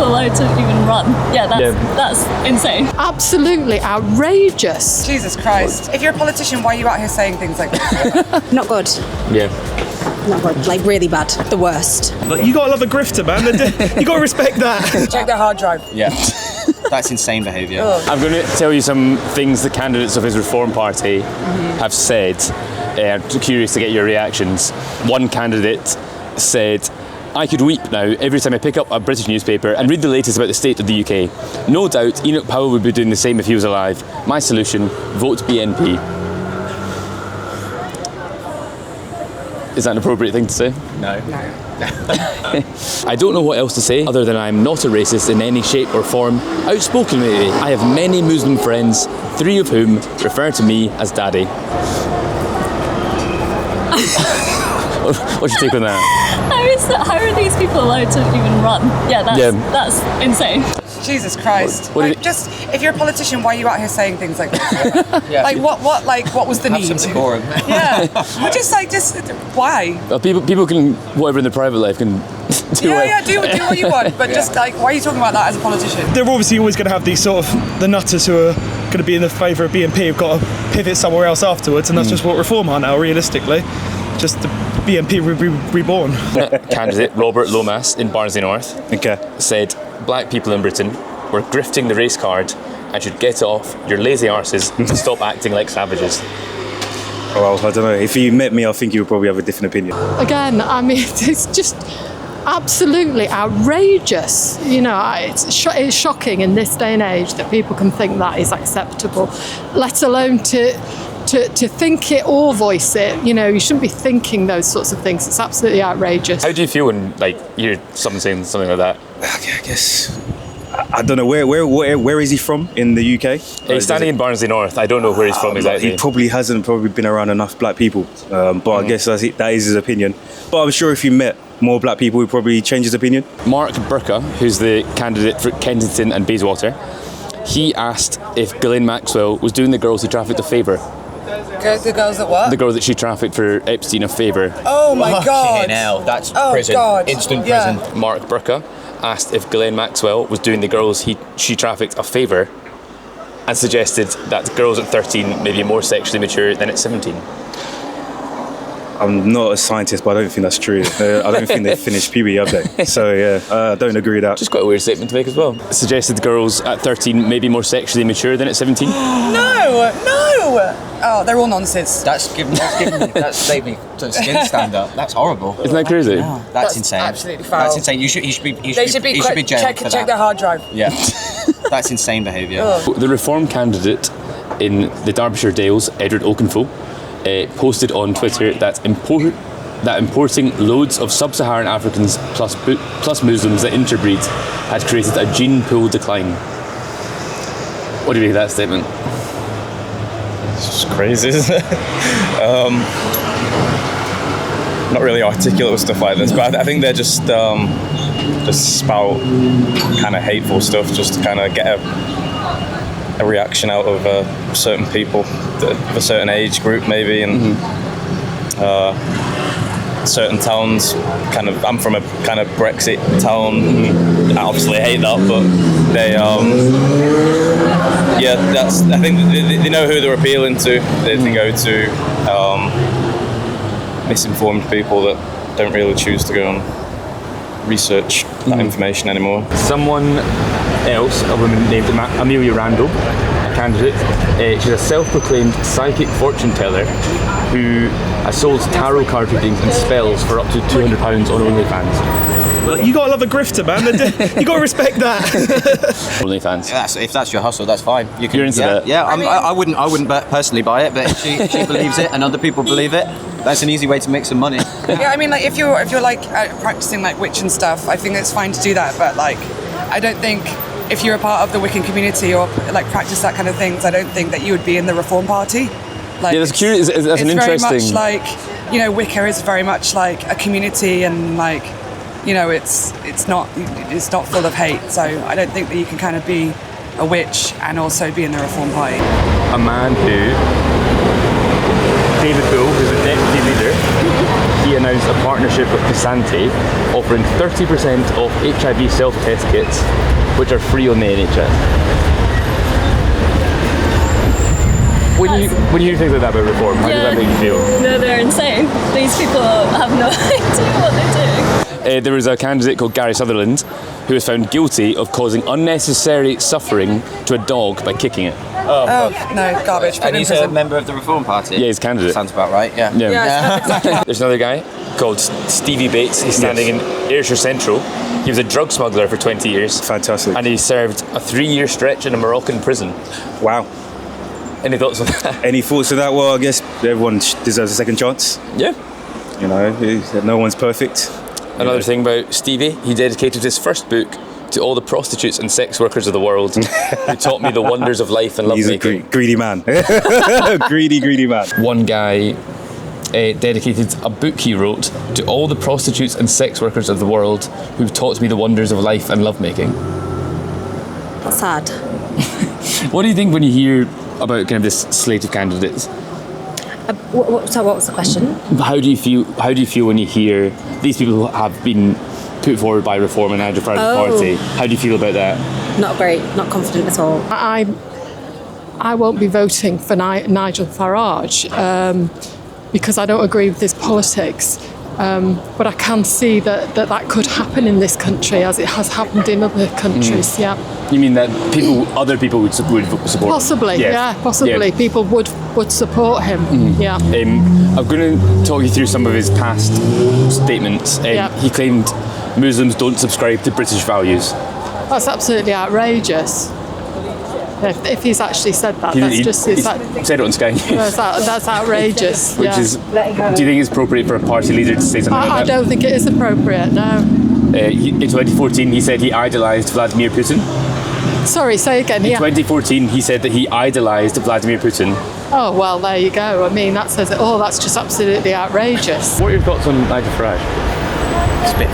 people allowed to even run? Yeah, that's insane. Absolutely outrageous. Jesus Christ. If you're a politician, why are you out here saying things like this? Not good. Yeah. Not good. Like, really bad. The worst. You gotta love a grifter, man. You gotta respect that. Check their hard drive. Yeah. That's insane behaviour. I'm going to tell you some things the candidates of his Reform Party have said. I'm curious to get your reactions. One candidate said, "I could weep now every time I pick up a British newspaper and read the latest about the state of the UK. No doubt Enoch Powell would be doing the same if he was alive. My solution, vote BNP." Is that an appropriate thing to say? No. I don't know what else to say other than I'm not a racist in any shape or form. Outspoken maybe. I have many Muslim friends, 3 of whom refer to me as Daddy. What's your take on that? How are these people allowed to even run? Yeah, that's insane. Jesus Christ. Just, if you're a politician, why are you out here saying things like this? Yeah. Like, what was the need? Have some decorum. Yeah. Well, why? Well, people can, whatever in their private life can do do what you want, but just like, why are you talking about that as a politician? They're obviously always going to have these sort of the nutters who are going to be in the favour of BNP who've got to pivot somewhere else afterwards, and that's just what Reform are now, realistically. Just the BNP reborn. Candidate Robert Lomas in Barnsley North said black people in Britain were grifting the race card and should get off your lazy arses and stop acting like savages. Well, I don't know. If you met me, I think you would probably have a different opinion. Again, I mean, it's just absolutely outrageous. You know, it's shocking in this day and age that people can think that is acceptable, let alone to think it or voice it. You know, you shouldn't be thinking those sorts of things. It's absolutely outrageous. How do you feel when you hear someone saying something like that? I guess I don't know where is he from in the UK? He's standing in Barnsley North. I don't know where he's from exactly. He probably hasn't been around enough black people, but I guess that is his opinion. But I'm sure if you met more black people, he'd probably change his opinion. Mark Burka, who's the candidate for Kensington and Bayswater, he asked if Ghislaine Maxwell was doing the girls who trafficked a favour. The girls that what? The girl that she trafficked for Epstein a favour. Oh my God! Hell, that's prison. God. Instant prison. Mark Burka asked if Ghislaine Maxwell was doing the girls she trafficked a favour, and suggested that girls at 13 may be more sexually mature than at 17. I'm not a scientist, but I don't think that's true. I don't think they've finished puberty, have they? So yeah, I don't agree with that. Just quite a weird statement to make as well. Suggested girls at 13 may be more sexually mature than at 17. No! Oh, they're all nonsense. That's made me to skin stand up. That's horrible. Isn't that crazy? No, that's insane. Absolutely foul. That's insane. He should be jailed for that. Check their hard drive. Yeah. That's insane behaviour. The Reform candidate in the Derbyshire Dales, Edward Oakenfold, posted on Twitter that importing loads of sub-Saharan Africans plus Muslims that interbreed had created a gene pool decline. What do you make of that statement? It's just crazy, isn't it? Not really articulate with stuff like this, but I think they're just spout kind of hateful stuff just to kind of get a reaction out of certain people of a certain age group maybe, and certain towns. I'm from a kind of Brexit town. I obviously hate that, but they I think they know who they're appealing to. They go to misinformed people that don't really choose to go and research that information anymore. Someone else, a woman named Amelia Randall, a candidate, she's a self-proclaimed psychic fortune teller who has sold tarot card readings and spells for up to £200 on OnlyFans. Well, you gotta love a grifter, man. You gotta respect that. OnlyFans. If that's your hustle, that's fine. You're into that? Yeah, I wouldn't personally buy it, but if she believes it and other people believe it, that's an easy way to make some money. Yeah, I mean, like if you're like practicing like witch and stuff, I think it's fine to do that. But like, I don't think if you're a part of the Wiccan community or like practice that kind of things, I don't think that you would be in the Reform Party. Like, yeah, that's curious. That's an interesting. It's very much like, you know, Wicca is very much like a community, and like, you know, it's not full of hate. So I don't think that you can kind of be a witch and also be in the Reform Party. A man who, David Bull, who's a deputy leader, he he announced a partnership with Casanti, offering 30% off HIV self-test kits, which are free on the NHS. When you hear things like that about reform, how does that make you feel? No, they're insane. These people have no idea what they're doing. There was a candidate called Gary Sutherland who was found guilty of causing unnecessary suffering to a dog by kicking it. Oh, no, garbage. And he's a member of the Reform Party? Yeah, he's a candidate. Sounds about right, yeah. There's another guy called Stevie Bates. He's standing in Ayrshire Central. He was a drug smuggler for 20 years. Fantastic. And he served a 3-year stretch in a Moroccan prison. Wow. Any thoughts on that? Any thoughts on that? Well, I guess everyone deserves a second chance. Yeah. You know, no one's perfect. Another thing about Stevie, he dedicated his first book to all the prostitutes and sex workers of the world who taught me the wonders of life and lovemaking. He's a greedy man. greedy man. One guy dedicated a book he wrote to all the prostitutes and sex workers of the world who taught me the wonders of life and lovemaking. That's sad. What do you think when you hear about kind of this slate of candidates? So what was the question? How do you feel when you hear these people who have been put forward by Reform and Nigel Farage's party? How do you feel about that? Not great, not confident at all. I won't be voting for Nigel Farage because I don't agree with his politics. But I can see that could happen in this country as it has happened in other countries. Yeah. You mean that other people would support possibly, him? yeah, possibly. Yeah. People would support him. Yeah. I'm going to talk you through some of his past statements. He claimed Muslims don't subscribe to British values. That's absolutely outrageous. If he's actually said that, He said it on Sky News. That's outrageous. Do you think it's appropriate for a party leader to say something like that? I don't think it is appropriate, no. In 2014, he said he idolised Vladimir Putin. Sorry, say again. In 2014, he said that he idolised Vladimir Putin. Oh, well, there you go. I mean, that says it all. That's just absolutely outrageous. What are your thoughts on Nigel Farage? It's a bit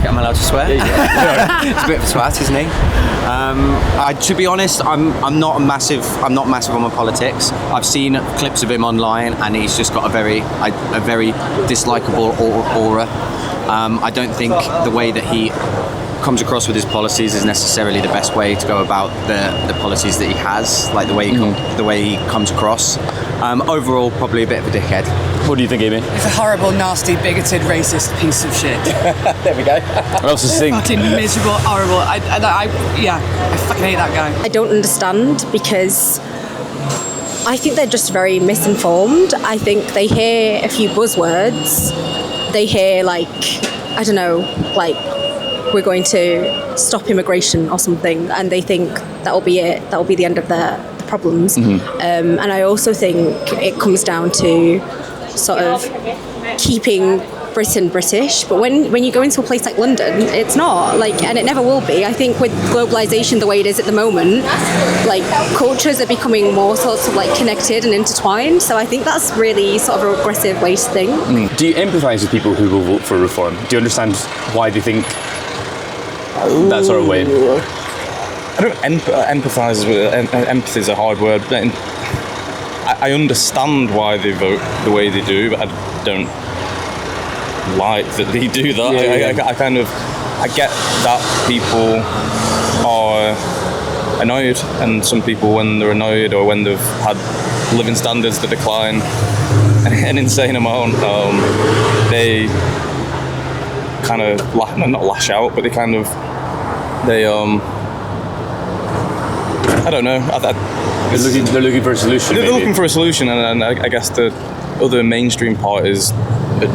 am I allowed to swear? Yeah. It's a bit of a twat, isn't he? To be honest, I'm not massive on my politics. I've seen clips of him online, and he's just got a very dislikable aura. I don't think the way that he comes across with his policies is necessarily the best way to go about the policies that he has, like the way he comes across. Overall, probably a bit of a dickhead. What do you think, Amy? He's a horrible, nasty, bigoted, racist piece of shit. There we go. What else is saying? Fucking miserable, horrible. I fucking hate that guy. I don't understand because I think they're just very misinformed. I think they hear a few buzzwords. They hear I don't know, we're going to stop immigration or something, and they think that'll be it. That'll be the end of the problems. Mm-hmm. And I also think it comes down to sort of keeping Britain British, but when you go into a place like London, it's not and it never will be. I think with globalization the way it is at the moment, cultures are becoming more sort of connected and intertwined, so I think that's really sort of a regressive way to think. Do you empathise with people who will vote for Reform? Do you understand why they think that sort of way? I don't empathise with empathy is a hard word. I understand why they vote the way they do, but I don't like that they do that. I get that people are annoyed, and some people, when they're annoyed or when they've had living standards that decline an insane amount, they kind of not lash out, but they I don't know. They're looking for a solution. They're looking for a solution, and I guess the other mainstream parties are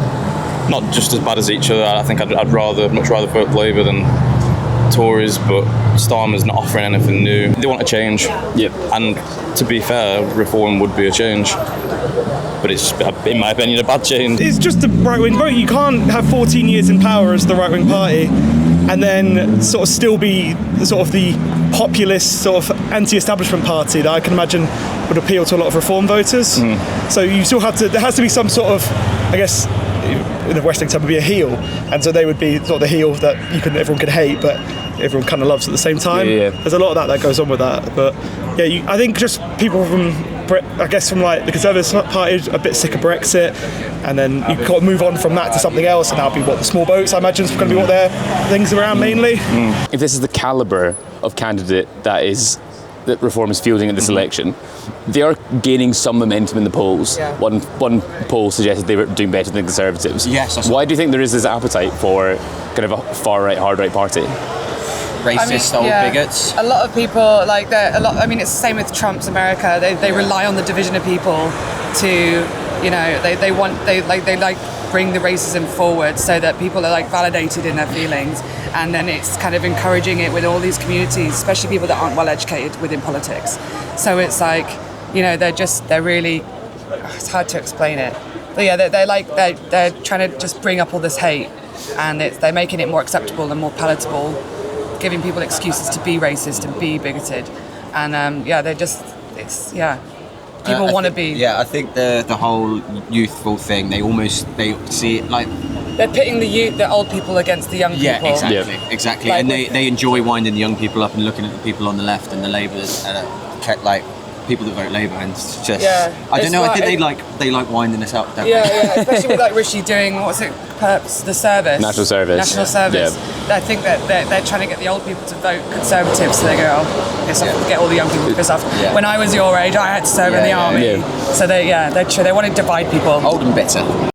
not just as bad as each other. I think I'd much rather vote Labour than Tories, but Starmer's not offering anything new. They want a change. Yep. And to be fair, Reform would be a change. But it's, in my opinion, a bad change. It's just the right-wing vote. You can't have 14 years in power as the right-wing party and then sort of still be the populist sort of anti-establishment party that I can imagine would appeal to a lot of Reform voters. So you still there has to be some sort of, I guess, in the Western term would be a heel, and so they would be sort of the heel that everyone could hate, but everyone kind of loves at the same time. Yeah. There's a lot of that goes on with that, but I think just people from I guess from like the Conservative Party, a bit sick of Brexit, and then you've got to move on from that to something else, and that'll be what the small boats, I imagine, is going to be what their things around mainly. If this is the calibre of candidate that Reform is fielding in this election, they are gaining some momentum in the polls. Yeah. One poll suggested they were doing better than the Conservatives. Yes. Why do you think there is this appetite for kind of a far-right, hard-right party? Racist old bigots. A lot of people I mean, it's the same with Trump's America. They rely on the division of people to, they bring the racism forward so that people are like validated in their feelings, and then it's kind of encouraging it with all these communities, especially people that aren't well educated within politics. So it's like, they're really, it's hard to explain it. But yeah, they're trying to just bring up all this hate, and they're making it more acceptable and more palatable, giving people excuses to be racist and be bigoted, and people want to be. Yeah, I think the whole youthful thing, they see it like they're pitting the old people against the young people. Yeah, exactly. Like, and they enjoy winding the young people up and looking at the people on the left and the Labourers, like people that vote Labour, and it's just I don't know. I think they like winding us up. Don't they? Especially with like Rishi doing the service, National Service. I think that they're trying to get the old people to vote Conservative, so they go, piss off, get all the young people to piss off. Yeah. When I was your age, I had to serve in the army, so they want to divide people. Old and bitter.